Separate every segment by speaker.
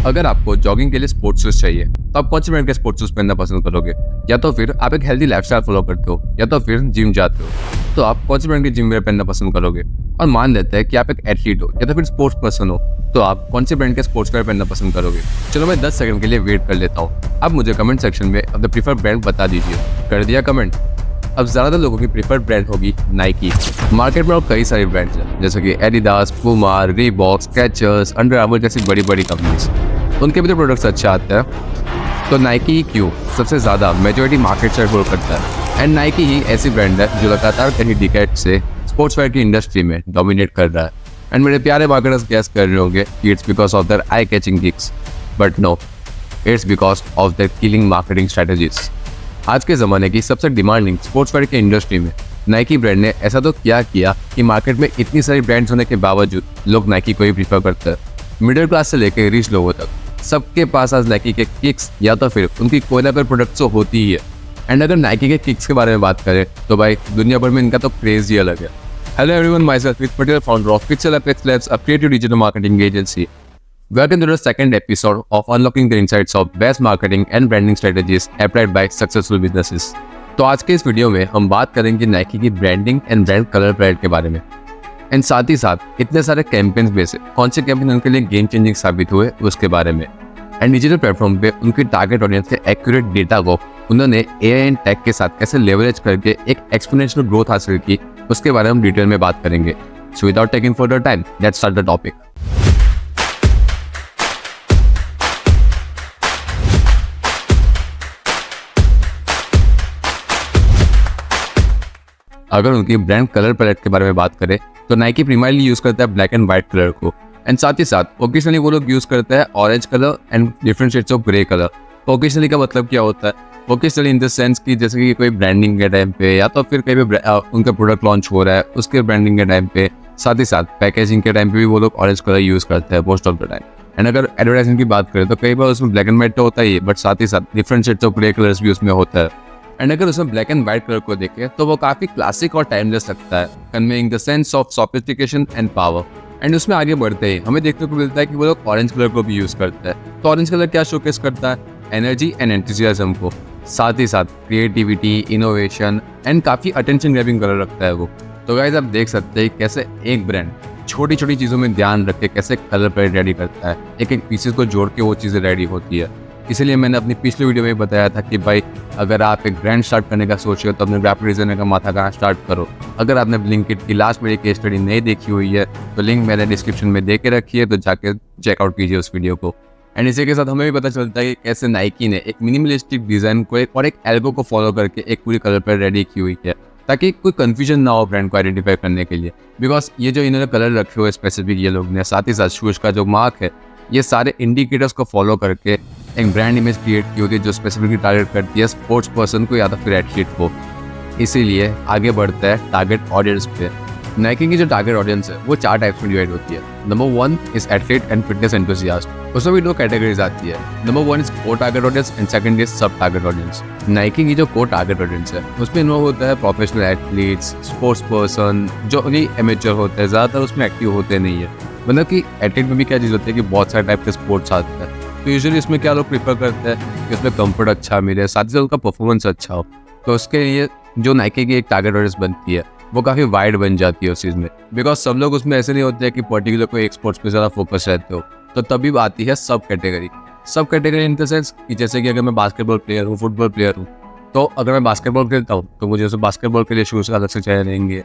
Speaker 1: अगर आपको जॉगिंग के लिए स्पोर्ट्स शूज चाहिए तो आप कौन से ब्रांड के स्पोर्ट्स शूज पहनना पसंद करोगे? या तो फिर आप एक हेल्दी लाइफस्टाइल फॉलो करते हो या तो फिर जिम जाते हो, तो आप कौन से ब्रांड के जिम वेयर पहनना पसंद करोगे? और मान लेते हैं कि आप एक एथलीट हो या तो फिर स्पोर्ट्स पर्सन हो, तो आप कौन से ब्रांड के स्पोर्ट्स वेयर पहनना पसंद करोगे? चलो मैं 10 सेकंड के लिए वेट कर लेता हूँ। आप मुझे कमेंट सेक्शन में अपने प्रीफर्ड ब्रांड बता दीजिए। कर दिया कमेंट? अब ज़्यादातर लोगों की प्रीफर्ड ब्रांड होगी नाइकी। मार्केट में और कई सारी ब्रांड्स हैं जैसे कि एडिडास, पुमा, रीबॉक, स्केचर्स, अंडर आर्मर जैसी बड़ी बड़ी कंपनीज। उनके भी तो प्रोडक्ट्स अच्छे आते हैं। तो नाइकी क्यों सबसे ज़्यादा मेजॉरिटी मार्केट शेयर होल्ड करता है? एंड नाइकी ही ऐसी ब्रांड है जो लगातार कई डिकेड से स्पोर्ट्स वेयर की इंडस्ट्री में डोमिनेट कर रहा है। एंड मेरे प्यारे मार्केटर्स गैस कर रहे होंगे कि it's because of their eye catching gigs, but no, it's because of their killing marketing strategies. आज के ज़माने की सबसे डिमांडिंग स्पोर्ट्स वेयर की इंडस्ट्री में नाइकी ब्रांड ने ऐसा तो क्या किया कि मार्केट में इतनी सारी ब्रांड्स होने के बावजूद लोग नाइकी को ही प्रीफर करते हैं। मिडिल क्लास से लेकर रिच लोगों तक सबके पास आज नाइकी के किक्स या तो फिर उनकी कोई ना कोई प्रोडक्ट तो होती ही है। एंड अगर नाइकी के किक्स के बारे में बात करें तो भाई दुनिया भर में इनका तो क्रेज ही अलग है। Hello everyone, my self with Patel, founder of pixel apex labs, a creative digital marketing agency. Welcome to the second episode of Unlocking the Insights of Best Marketing and Branding Strategies Applied by Successful Businesses। तो आज के इस video में हम बात करेंगे Nike की branding and brand colour palette के बारे में। एंड साथ ही साथ इतने सारे कैंपेन्स में से कौन से कैंपेन उनके लिए गेम चेंजिंग साबित हुए उसके बारे में। एंड डिजिटल प्लेटफॉर्म पे उनकी टारगेट ऑडियंस के एक्यूरेट डेटा को उन्होंने एआई एंड टेक के साथ कैसे लेवरेज करके एक एक्सपोनेंशियल ग्रोथ हासिल की, उसके बारे में हम डिटेल में बात करेंगे। So without taking further time, let's start the topic. अगर उनकी ब्रांड कलर पैलेट के बारे में बात करें तो नाइकी प्राइमरीली यूज करता है ब्लैक एंड व्हाइट कलर को। एंड साथ ही साथ ओकेजनली वो लोग यूज करते हैं orange colour and different shades of grey colour. Occasionally का मतलब क्या होता है? ओकेजनली इन द सेंस कि जैसे कि कोई ब्रांडिंग के टाइम पे या तो फिर कहीं भी उनका प्रोडक्ट लॉन्च हो रहा है उसके ब्रांडिंग के टाइम पे, साथ ही साथ पैकेजिंग के टाइम पे भी वो लोग ऑरेंज कलर यूज करते हैं most of the time. And अगर एडवर्टाइजिंग की बात करें तो कई बार उसमें ब्लैक एंड व्हाइट तो होता ही है, बट साथ ही साथ different shades of grey colours भी उसमें होता है। एंड अगर उसमें ब्लैक एंड व्हाइट कलर को देखें तो वो काफी क्लासिक और टाइमलेस लगता है, conveying the sense of sophistication and power. And उसमें आगे बढ़ते ही हमें देखने को मिलता है कि वो लोग ऑरेंज कलर को भी यूज करते हैं। तो ऑरेंज कलर क्या शोकेस करता है? एनर्जी एंड एंथुसियाज्म को, साथ ही साथ क्रिएटिविटी, इनोवेशन एंड काफी अटेंशन ग्रैबिंग कलर रखता है वो। तो गाइस आप देख सकते हैं कैसे एक ब्रांड छोटी छोटी चीज़ों में ध्यान रख के कैसे कलर पैलेट रेडी करता है, एक एक पीसेस को जोड़ के वो चीज़ें रेडी होती है। इसीलिए मैंने अपनी पिछले वीडियो में बताया था कि भाई अगर आप एक ब्रांड स्टार्ट करने का सोच रहे हो तो अपने ग्राफिक डिजाइनर का माथा कहाँ स्टार्ट करो। अगर आपने ब्लिंकिट की लास्ट मेरी केस स्टडी नहीं देखी हुई है तो लिंक मैंने डिस्क्रिप्शन में दे के रखी है, तो जाके चेकआउट कीजिए उस वीडियो को। एंड इसी के साथ हमें भी पता चलता है कि कैसे नाइकी ने एक मिनिमलिस्टिक डिजाइन को और एक एल्गो को फॉलो करके एक पूरी कलर पैलेट रेडी की हुई है, ताकि कोई कंफ्यूजन ना हो ब्रांड को आइडेंटिफाई करने के लिए। बिकॉज ये जो इन्होंने कलर रखे हुए स्पेसिफिक ये लोग ने, साथ ही साथ शूज का जो मार्क है, ये सारे इंडिकेटर्स को फॉलो करके एक ब्रांड इमेज क्रिएट की होती है जो स्पेसिफिकली टारगेट करती है स्पोर्ट्स पर्सन को या तो फिर एथलीट को। इसीलिए आगे बढ़ता है टारगेट ऑडियंस पे। नाइकी की जो टारगेट ऑडियंस है वो 4 टाइप्स में डिवाइड होती है। Number 1 is athlete and fitness enthusiast. उसमें भी 2 कैटेगरीज आती है। Number 1 is core target audience and second is सब टारगेट ऑडियंस। नाइकी की जो कोर टारगेट ऑडियंस है उसमें इन्वॉल्व होता है प्रोफेशनल एथलीट्स, स्पोर्ट्स पर्सन जो नहीं एमेच्योर होते हैं, ज़्यादातर उसमें एक्टिव होते नहीं है। मतलब कि एथलीट में भी क्या चीज़ होती है कि बहुत सारे टाइप के स्पोर्ट्स आते हैं। तो यूजुअली इसमें क्या लोग प्रीफर करते हैं कि उसमें कंफर्ट अच्छा मिले, साथ ही साथ उनका परफॉर्मेंस अच्छा हो। तो उसके लिए जो नाइकी की एक टारगेट ऑडियंस बनती है वो काफ़ी वाइड बन जाती है उस चीज़ में। बिकॉज सब लोग उसमें ऐसे नहीं होते हैं कि पर्टिकुलर कोई एक स्पोर्ट्स पे ज़्यादा फोकस रहते हो। तो तभी आती है सब कैटेगरी। सब कैटेगरी इन द सेंस कि जैसे कि अगर मैं बास्केटबॉल प्लेयर हूँ, फुटबॉल प्लेयर हूँ, तो अगर मैं बास्केटबॉल खेलता हूँ तो मुझे उसे बास्केटबॉल के लिए शूज़ अलग से चाहिए रहेंगे।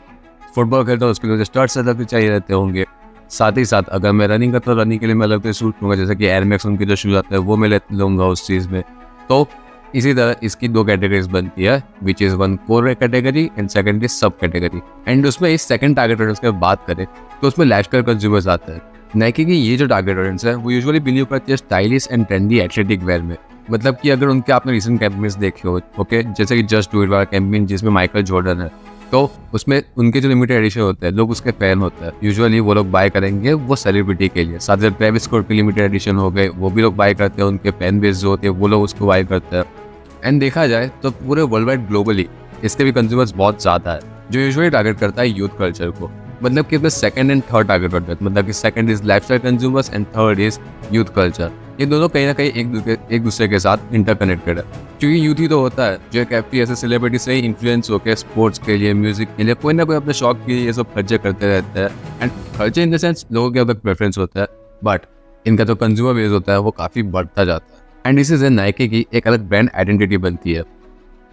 Speaker 1: फुटबॉल खेलता हूँ उसके लिए मुझे स्टड्स अलग से चाहिए रहते होंगे। साथ ही साथ अगर मैं रनिंग करता हूँ, रनिंग के लिए मैं अलग से शूज लूँगा, जैसे कि एयर मैक्स उनके जो शूज़ आते हैं वो मैं लूँगा उस चीज़ में। तो इसी तरह इसकी 2 कैटेगरीज बनती है, which is 1 core category and second is सब कैटेगरी। एंड उसमें इस सेकंड टारगेट ऑडियंस की बात करें तो उसमें लाइफस्टाइल कंज्यूमर्स आते हैं। नाइकी की ये जो टारगेट ऑडियंस है वो यूजुअली बिलीव करती है stylish and trendy athletic wear में। मतलब कि अगर उनके आपने रिसेंट कैंपेन्स देखे हो, ओके, जैसे कि जस्ट डू इट वाला कैंपेन जिसमें माइकल जॉर्डन है, तो उसमें उनके जो लिमिटेड एडिशन होते हैं लोग उसके फैन होते हैं। यूजुअली वो लोग बाय करेंगे वो सेलिब्रिटी के लिए। साथ ही ट्रेविस स्कॉट के लिमिटेड एडिशन हो गए वो भी लोग बाय करते हैं, उनके फैन बेस जो होते हैं वो लोग उसको बाय करते हैं। एंड देखा जाए तो पूरे वर्ल्ड वाइड ग्लोबली इसके भी कंज्यूमर्स बहुत ज़्यादा है, जो यूजुअली टारगेट करता है यूथ कल्चर को। मतलब कि second and third target audience, मतलब कि second is lifestyle consumers and third is youth culture. ये दोनों कहीं ना कहीं एक दूसरे के साथ इंटरकनेक्टेड है, क्योंकि यूथ ही तो होता है जो एक काफ़ी ऐसे सेलिब्रिटी से इन्फ्लुएंस होकर स्पोर्ट्स के लिए, म्यूजिक के लिए, कोई ना कोई अपने शौक के लिए ये सब खर्चे करते रहते हैं। एंड खर्चे इन द सेंस लोगों के अलग प्रेफरेंस होता है, बट इनका जो कंज्यूमर बेस होता है वो काफ़ी बढ़ता जाता है। एंड इसी से नाइकी की एक अलग ब्रांड आइडेंटिटी बनती है,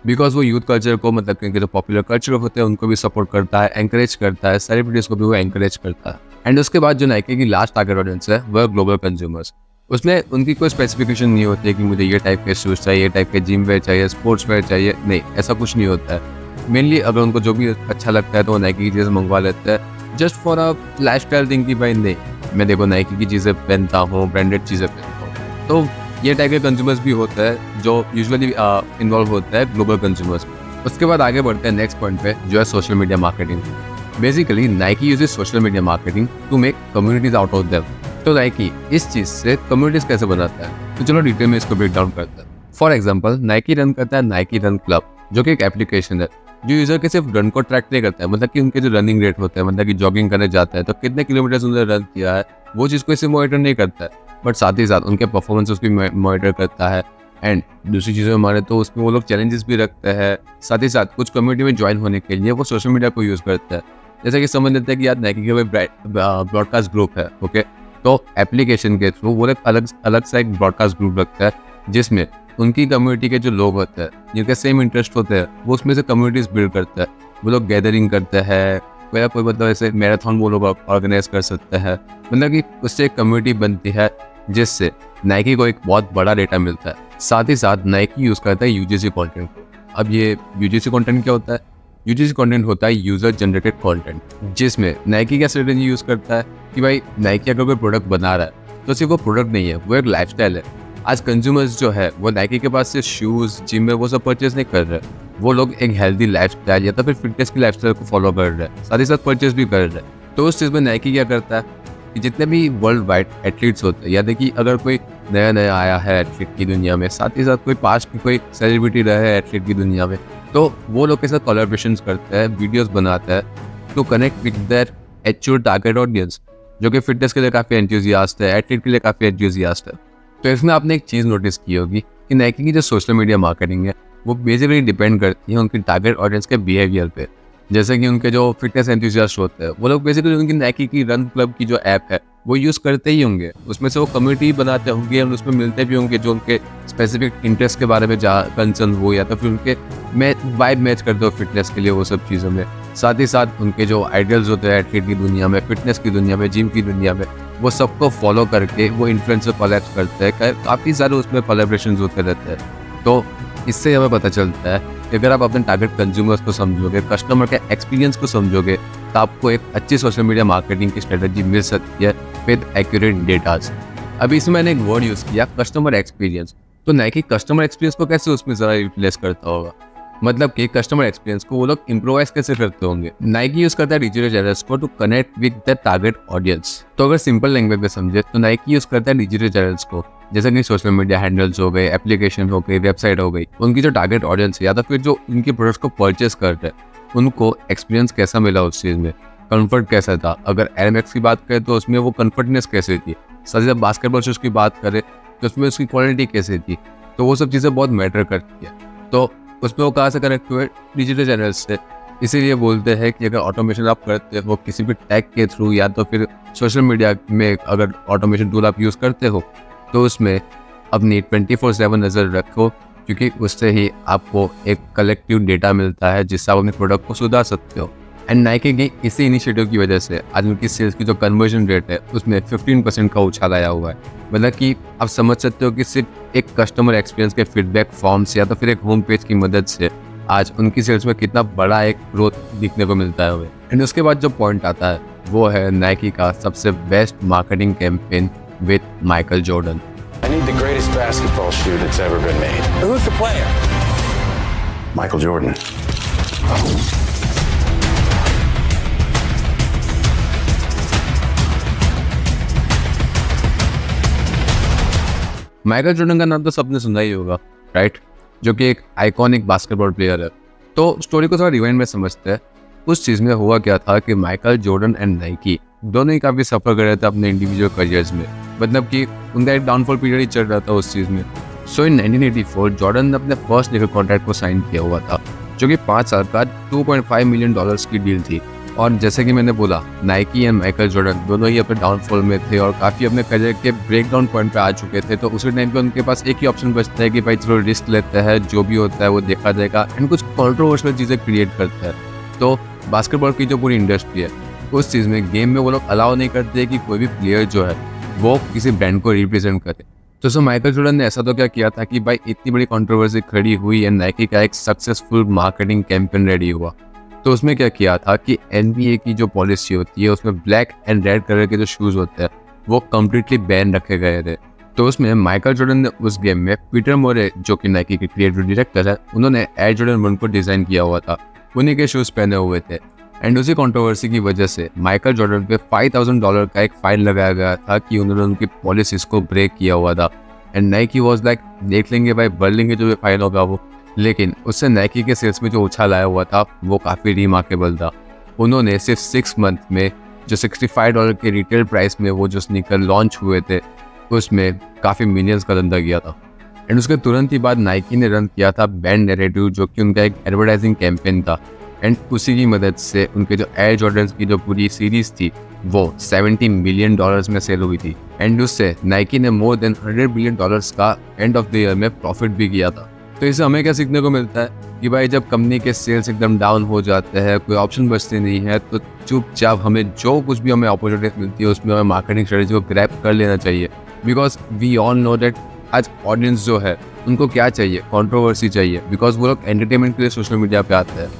Speaker 1: बिकॉज वो यूथ कल्चर को, मतलब कि जो पॉपुलर कल्चर होते हैं उनको भी सपोर्ट करता है, एंकरेज करता है, सेलिब्रिटीज को भी वो एंकरेज करता है। एंड उसके बाद जो नाइकी की लास्ट टारगेट ऑडियंस है वह ग्लोबल कंज्यूमर्स। उसमें उनकी कोई स्पेसिफिकेशन नहीं होती है कि मुझे ये टाइप के शूज़ चाहिए, ये टाइप के जिम वेयर चाहिए, स्पोर्ट्स वेयर चाहिए, नहीं, ऐसा कुछ नहीं होता है। मेनली अगर उनको जो भी अच्छा लगता है तो वो नाइकी की चीज़ें मंगवा लेते हैं, just for a life style thing की भाई नहीं, मैं देखो नाइकी की चीज़ें पहनता हूँ, ब्रांडेड चीज़ें पहनता हूँ। तो ये टाइप के कंज्यूमर्स भी होता है जो यूजुअली इन्वॉल्व होता है ग्लोबल कंज्यूमर्स। उसके बाद आगे बढ़ते हैं नेक्स्ट पॉइंट पे, जो है social media marketing. Basically Nike uses social media marketing to make communities out of them. तो नाइकी इस चीज़ से कम्युनिटीज कैसे बनाता है, तो चलो डिटेल में इसको ब्रेक डाउन करते हैं। फॉर एग्जाम्पल, नाइकी रन करता है नाइकी रन क्लब, जो कि एक एप्लीकेशन है जो यूजर के सिर्फ रन को ट्रैक नहीं करता है, मतलब कि उनके जो रनिंग रेट होते हैं, मतलब कि जॉगिंग करने जाते हैं तो कितने किलोमीटर उन्होंने रन किया है, वो चीज़ को इसे मॉनिटर नहीं करता है, बट साथ ही साथ उनके परफॉर्मेंस भी मॉनिटर करता है। एंड दूसरी चीज़ों में माने तो उसमें वो लोग चैलेंजेस भी रखते हैं, साथ ही साथ कुछ कम्युनिटी में ज्वाइन होने के लिए वो सोशल मीडिया को यूज़ करते हैं। जैसे कि समझ लेते हैं कि यार नाइकी का ब्रॉडकास्ट ग्रुप है, ओके, तो एप्लीकेशन के थ्रू वो एक अलग सा एक ब्रॉडकास्ट ग्रुप रखता है, जिसमें उनकी कम्युनिटी के जो लोग होते हैं जिनके सेम इंटरेस्ट होते हैं वो उसमें से कम्युनिटीज बिल्ड करते हैं। वो लोग गैदरिंग करते हैं, कोई मतलब ऐसे मैराथन वो लोग ऑर्गेनाइज कर सकते हैं, मतलब कि उससे एक कम्युनिटी बनती है जिससे नाइकी को एक बहुत बड़ा डेटा मिलता है। साथ ही साथ नाइकी यूज़ करता है यूजीसी कंटेंट को। अब ये यूजीसी कंटेंट क्या होता है? यूजीसी कंटेंट होता है यूजर जनरेटेड कंटेंट, जिसमें नाइकी क्या स्ट्रेटेजी यूज़ करता है कि भाई नाइकी अगर कोई प्रोडक्ट बना रहा है तो सिर्फ वो प्रोडक्ट नहीं है, वो एक लाइफस्टाइल है। आज कंज्यूमर्स जो है वो नाइकी के पास से शूज़, जिम में वो सब परचेज नहीं कर रहे, वो लोग एक हेल्दी लाइफस्टाइल या तो फिर फिटनेस की लाइफस्टाइल को फॉलो कर रहे हैं, साथ ही साथ परचेज भी कर रहे हैं। तो उस चीज़ में नाइकी क्या करता है कि जितने भी वर्ल्ड वाइड एथलीट्स होते हैं, या देखिए अगर कोई नया आया है एथलीट की दुनिया में, साथ ही साथ कोई पास्ट की कोई सेलिब्रिटी रहे है एथलीट की दुनिया में, तो वो लोग के साथ कोलैबोरेशंस करते हैं, वीडियोस बनाते हैं to connect with their actual target audience, जो कि फिटनेस के लिए काफ़ी एंथुसियास्ट है, एथलीट के लिए काफ़ी एंथुसियास्ट है। तो इसमें आपने एक चीज़ नोटिस की होगी कि नाइकी की जो सोशल मीडिया मार्केटिंग है वो बेसिकली डिपेंड करती है उनकी टारगेट ऑडियंस के बिहेवियर पे। जैसे कि उनके जो फिटनेस एंथुसियास्ट होते हैं वो लोग बेसिकली उनकी नाइकी की रन क्लब की जो ऐप है वो यूज़ करते ही होंगे, उसमें से वो कम्युनिटी बनाते होंगे और उसमें मिलते भी होंगे जो उनके स्पेसिफिक इंटरेस्ट के बारे में जहाँ कंसर्न हो, या तो फिर उनके वाइब मैच करते हो फिटनेस के लिए, वो सब चीज़ों में। साथ ही साथ उनके जो आइडियल्स होते हैं एथलीट की दुनिया में, फिटनेस की दुनिया में, जिम की दुनिया में, वो सबको फॉलो करके वो इन्फ्लुएंसर कोलैब्स करते हैं, काफ़ी सारे उसमें कोलैबोरेशंस होते रहते हैं। तो इससे हमें पता चलता है कि अगर आप अपने टारगेट कंज्यूमर्स को समझोगे, कस्टमर के एक्सपीरियंस को समझोगे, तो आपको एक अच्छी सोशल मीडिया मार्केटिंग की स्ट्रेटजी मिल सकती है विद एक्यूरेट डेटाज। अभी इसमें मैंने एक वर्ड यूज़ किया, कस्टमर एक्सपीरियंस। तो नाइकी कस्टमर एक्सपीरियंस को कैसे उसमें ज़रा यूटिलाइज करता होगा, मतलब कि कस्टमर एक्सपीरियंस को वो लोग इम्प्रोवाइज कैसे करते होंगे। नाइकी यूज़ करता है डिजिटल चैनल्स को to connect with the target audience. तो अगर सिंपल लैंग्वेज में समझे तो नाइकी यूज़ करता है डिजिटल चैनल्स को, जैसे कि सोशल मीडिया हैंडल्स हो गए, एप्लीकेशन हो गई, वेबसाइट हो गई, उनकी जो टारगेट ऑडियंस है या तो फिर जो इनके प्रोडक्ट्स को परचेस करते हैं उनको एक्सपीरियंस कैसा मिला उस चीज़ में, कंफर्ट कैसा था। अगर एयरमैक्स की बात करें तो उसमें वो कंफर्टनेस कैसे थी, साथ ही साथ बास्केटबॉल शूज़ की बात करें तो उसमें उसकी क्वालिटी कैसी थी, तो वो सब चीज़ें बहुत मैटर करती है। तो उसमें वो कहाँ से कनेक्ट हुए, डिजिटल चैनल्स से। इसीलिए बोलते हैं कि अगर ऑटोमेशन आप करते हो किसी भी टैग के थ्रू या तो फिर सोशल मीडिया में अगर ऑटोमेशन टूल आप यूज़ करते हो तो उसमें अपनी 24/7 नज़र रखो, क्योंकि उससे ही आपको एक कलेक्टिव डेटा मिलता है जिससे आप अपने प्रोडक्ट को सुधार सकते हो। एंड नाइकी की इसी इनिशिएटिव की वजह से आज उनकी सेल्स की जो कन्वर्जन रेट है उसमें 15% का उछाल आया हुआ है। मतलब कि आप समझ सकते हो कि सिर्फ एक कस्टमर एक्सपीरियंस के फीडबैक फॉर्म्स या तो फिर एक होम पेज की मदद से आज उनकी सेल्स में कितना बड़ा एक ग्रोथ दिखने को मिलता है। एंड उसके बाद जो पॉइंट आता है वो है नाइकी का सबसे best marketing campaign with Michael Jordan.
Speaker 2: I need the greatest basketball shoe that's ever been made.
Speaker 3: Who's the player?
Speaker 2: Michael Jordan.
Speaker 1: Michael Jordan का नाम तो सबने सुना ही होगा, राइट, जो कि एक आइकॉनिक बास्केटबॉल प्लेयर है। तो स्टोरी को थोड़ा रिवाइंड में समझते हैं। उस चीज़ में हुआ क्या था कि माइकल जॉर्डन एंड नाइकी दोनों ही काफ़ी सफ़र कर रहे थे अपने इंडिविजुअल करियर्स में। मतलब कि उनका एक डाउनफॉल पीरियड ही चल रहा था उस चीज़ में। सो इन 1984 जॉर्डन ने अपने फर्स्ट लीगल कॉन्ट्रैक्ट को साइन किया हुआ था, जो कि 5 साल का $2.5 मिलियन की डील थी। और जैसे कि मैंने बोला, नाइकी एंड माइकल जॉर्डन दोनों ही अपने डाउनफॉल में थे और काफ़ी अपने करियर के ब्रेक डाउन पॉइंट पे आ चुके थे। तो उसी टाइम पे उनके पास एक ही ऑप्शन बचता है कि भाई चलो रिस्क लेते हैं, जो भी होता है वो देखा जाएगा, एंड कुछ कॉन्ट्रोवर्शियल चीज़ें क्रिएट करते हैं। तो बास्केटबॉल की जो पूरी इंडस्ट्री है उस चीज़ में, गेम में वो लोग अलाउ नहीं करते कि कोई भी प्लेयर जो है वो किसी ब्रांड को रिप्रेजेंट करे। तो सो माइकल जॉर्डन ने ऐसा तो क्या किया था कि भाई इतनी बड़ी कंट्रोवर्सी खड़ी हुई एंड नाइकी का एक सक्सेसफुल मार्केटिंग कैंपेन रेडी हुआ। तो उसमें क्या किया था कि NBA की जो पॉलिसी होती है उसमें ब्लैक एंड रेड कलर के जो शूज़ होते हैं वो कम्प्लीटली बैन रखे गए थे। तो उसमें माइकल जॉर्डन ने उस गेम में पीटर मोरे, जो कि नाइकी के क्रिएटिव डायरेक्टर है, उन्होंने एयर जॉर्डन 1 को डिज़ाइन किया हुआ था, उन्हीं के शूज़ पहने हुए थे। एंड उसी कंट्रोवर्सी की वजह से माइकल जॉर्डन पे $5,000 का एक फाइन लगाया गया था कि उन्होंने उनकी पॉलिसीज को ब्रेक किया हुआ था। एंड नाइकी वॉज लाइक, देख लेंगे भाई, भर लेंगे जो भी फाइन होगा वो। लेकिन उससे नाइकी के सेल्स में जो उछाल आया हुआ था वो काफ़ी रिमार्केबल था। उन्होंने सिर्फ 6 मंथ में जो $65 के रिटेल प्राइस में वो जो स्नीकर लॉन्च हुए थे उसमें काफ़ी मिलियंस का धंधा किया था। एंड उसके तुरंत ही बाद नाइकी ने रन किया था बैंड नैरेटिव, जो कि उनका एक एडवर्टाइजिंग कैंपेन था। एंड उसी की मदद से उनके जो एयर जॉर्डन्स की जो पूरी सीरीज थी वो $70 मिलियन में सेल हुई थी। एंड उससे नाइकी ने मोर देन $100 बिलियन का एंड ऑफ द ईयर में प्रॉफिट भी किया था। तो इससे हमें क्या सीखने को मिलता है कि भाई जब कंपनी के सेल्स एकदम डाउन हो जाते हैं, कोई ऑप्शन बचते नहीं है, तो चुपचाप हमें जो कुछ भी हमें अपॉर्चुनिटीज मिलती है उसमें हमें मार्केटिंग स्ट्रेटेजी को ग्रैब कर लेना चाहिए। Because we all know that आज ऑडियंस जो है उनको क्या चाहिए, कंट्रोवर्सी चाहिए, बिकॉज वो लोग एंटरटेनमेंट के लिए सोशल मीडिया पे आते हैं।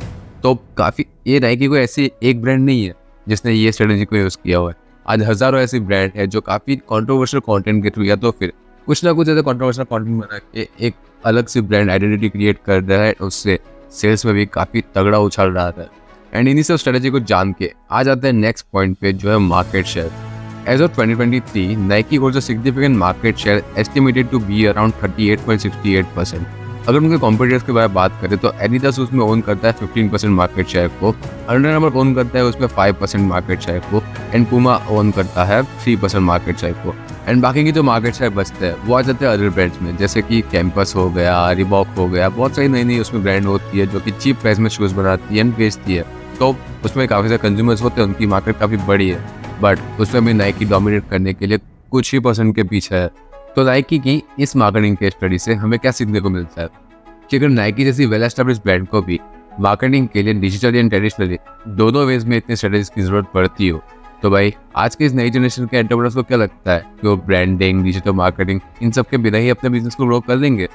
Speaker 1: तो काफ़ी ये नाइकी कोई ऐसी एक ब्रांड नहीं है जिसने ये स्ट्रेटेजी को यूज़ किया हुआ है। आज हज़ारों ऐसी ब्रांड है जो काफ़ी कंट्रोवर्शियल कंटेंट के थ्रू या तो फिर कुछ ना कुछ ऐसा कंट्रोवर्शियल कंटेंट बना के एक अलग सी ब्रांड आइडेंटिटी क्रिएट कर रहा है, उससे सेल्स में भी काफ़ी तगड़ा उछाल रहा है। एंड इन्हीं सब स्ट्रेटेजी को जान के आ जाते हैं नेक्स्ट पॉइंट पे, जो है market share. As of 2023, Nike holds a significant market share estimated to be around 38.68%। अगर उनके कॉम्पिटिटर्स के बारे में बात करें तो एडिडास उसमें ओन करता है 15% मार्केट शेयर को, अंडर आर्मर ओन करता है उसमें 5% मार्केट शेयर को, एंड पुमा ओन करता है 3% मार्केट शेयर को। एंड बाकी की जो मार्केट शेयर बचते हैं वो आ जाते हैं अदर ब्रांड्स में, जैसे कि कैंपस हो गया, रिबॉक हो गया। बहुत सारी नई नई उसमें ब्रांड होती है जो कि चीप प्राइस में शूज़ बनाती है एंड बेचती है। तो उसमें काफ़ी सारे कंज्यूमर्स होते हैं, उनकी मार्केट काफ़ी बड़ी है, बट उसमें भी नाइकी डोमिनेट करने के लिए कुछ ही % के पीछे है। तो नाइकी की इस मार्केटिंग केस स्टडी से हमें क्या सीखने को मिलता है कि अगर नाइकी जैसी वेल एस्टेब्लिश्ड ब्रांड को भी मार्केटिंग के लिए डिजिटली एंड ट्रेडिशनली दोनों वेज में इतनी स्ट्रेटेजीज की जरूरत पड़ती हो, तो भाई आज के इस नई जनरेशन के एंटरप्रेन्योर्स को क्या लगता है कि वो ब्रांडिंग, डिजिटल मार्केटिंग, इन सब के बिना ही अपने बिजनेस को ग्रो कर लेंगे?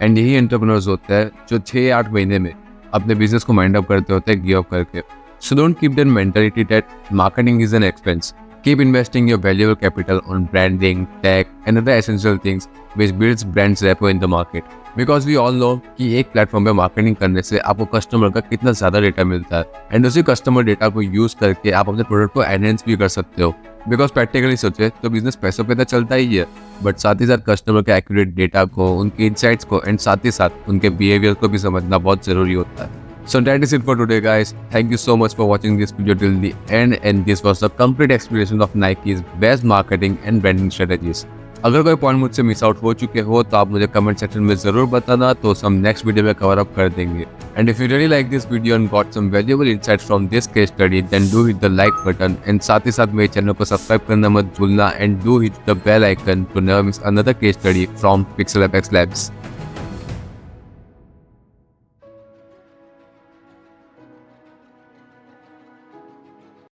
Speaker 1: एंड यही एंटरप्रेन्योर्स होते हैं जो 6-8 महीने में अपने बिजनेस को माइंड अप करते होते हैं गिव अप करके। So don't keep that mentality that marketing is an expense. Keep investing your valuable capital on branding, tech, and other essential things which builds brand's repo in the market. Because we all know कि एक platform पे marketing करने से आपको customer का कितना ज़्यादा data मिलता है, एंड उसी कस्टमर डेटा को यूज़ करके आप अपने प्रोडक्ट को एनहेंस भी कर सकते हो। बिकॉज प्रैक्टिकली सोचे तो बिजनेस पैसों पे तो चलता ही है, बट साथ ही साथ कस्टमर के एक्यूरेट डेटा को, उनके इनसाइट्स को, एंड साथ ही साथ उनके बिहेवियर को भी समझना बहुत ज़रूरी होता है। So that is it for today, guys. Thank you so much for watching this video till the end, and this was the complete explanation of Nike's best marketing and branding strategies. अगर कोई point मुझसे miss out हो चुके हो तो आप मुझे comment section में जरूर बताना, तो हम नेक्स्ट वीडियो में कवर अप कर देंगे। And if you really like this video and got some valuable insights from this case study, then do hit the like button, and साथ ही साथ मेरे चैनल को सब्सक्राइब करना मत भूलना, and do hit the bell icon to never miss another case study from Pixel Apex labs.